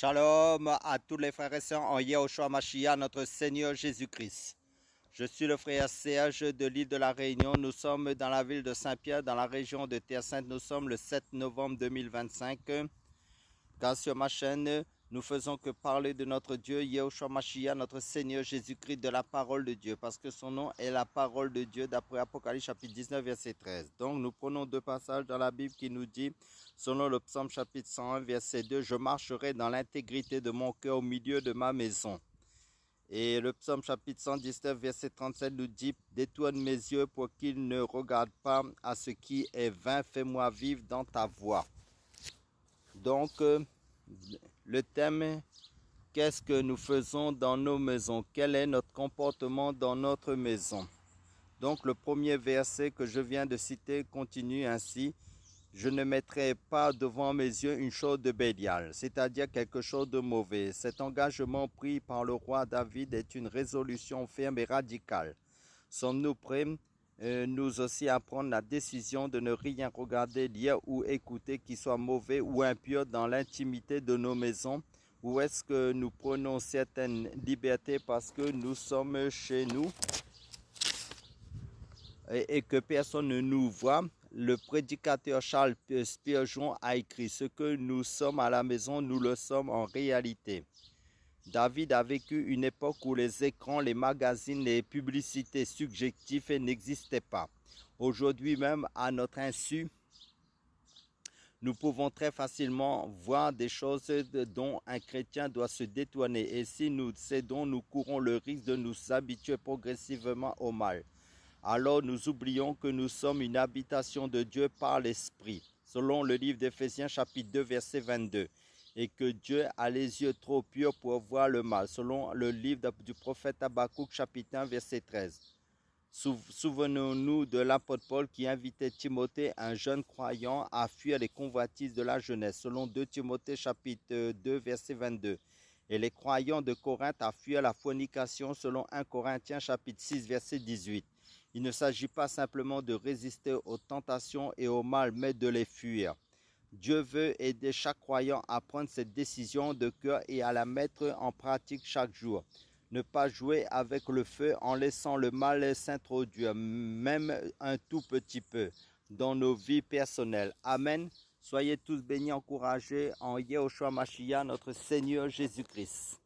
Shalom à tous les frères et sœurs en Yehoshua Mashiach, notre Seigneur Jésus-Christ. Je suis le frère Serge de l'île de la Réunion. Nous sommes dans la ville de Saint-Pierre, dans la région de Terre-Sainte. Nous sommes le 7 novembre 2025. Car sur ma chaîne, nous faisons que parler de notre Dieu, Yehoshua Mashiach, notre Seigneur Jésus-Christ, de la parole de Dieu, parce que son nom est la parole de Dieu, d'après Apocalypse chapitre 19, verset 13. Donc nous prenons deux passages dans la Bible qui nous dit, selon le psaume chapitre 101, verset 2, « Je marcherai dans l'intégrité de mon cœur au milieu de ma maison. » Et le psaume chapitre 119, verset 37 nous dit, « Détourne mes yeux pour qu'ils ne regardent pas à ce qui est vain, fais-moi vivre dans ta voie. » Donc, le thème, qu'est-ce que nous faisons dans nos maisons? Quel est notre comportement dans notre maison? Donc, le premier verset que je viens de citer continue ainsi. Je ne mettrai pas devant mes yeux une chose de Bélial, c'est-à-dire quelque chose de mauvais. Cet engagement pris par le roi David est une résolution ferme et radicale. Sommes-nous prêts, nous aussi, à prendre la décision de ne rien regarder, lire ou écouter qui soit mauvais ou impur dans l'intimité de nos maisons? Ou est-ce que nous prenons certaines libertés parce que nous sommes chez nous et que personne ne nous voit? Le prédicateur Charles Spurgeon a écrit « Ce que nous sommes à la maison, nous le sommes en réalité ». David a vécu une époque où les écrans, les magazines, les publicités subjectives n'existaient pas. Aujourd'hui même, à notre insu, nous pouvons très facilement voir des choses dont un chrétien doit se détourner. Et si nous cédons, nous courons le risque de nous habituer progressivement au mal. Alors nous oublions que nous sommes une habitation de Dieu par l'Esprit, selon le livre d'Éphésiens chapitre 2 verset 22, et que Dieu a les yeux trop purs pour voir le mal, selon le livre du prophète Habakkuk chapitre 1 verset 13. Souvenons-nous de l'apôtre Paul qui invitait Timothée, un jeune croyant, à fuir les convoitises de la jeunesse, selon 2 Timothée chapitre 2 verset 22. Et les croyants de Corinthe à fuir la fornication, selon 1 Corinthiens chapitre 6 verset 18. Il ne s'agit pas simplement de résister aux tentations et au mal, mais de les fuir. Dieu veut aider chaque croyant à prendre cette décision de cœur et à la mettre en pratique chaque jour. Ne pas jouer avec le feu en laissant le mal s'introduire, même un tout petit peu, dans nos vies personnelles. Amen. Soyez tous bénis, encouragés en Yehoshua Mashiach, notre Seigneur Jésus-Christ.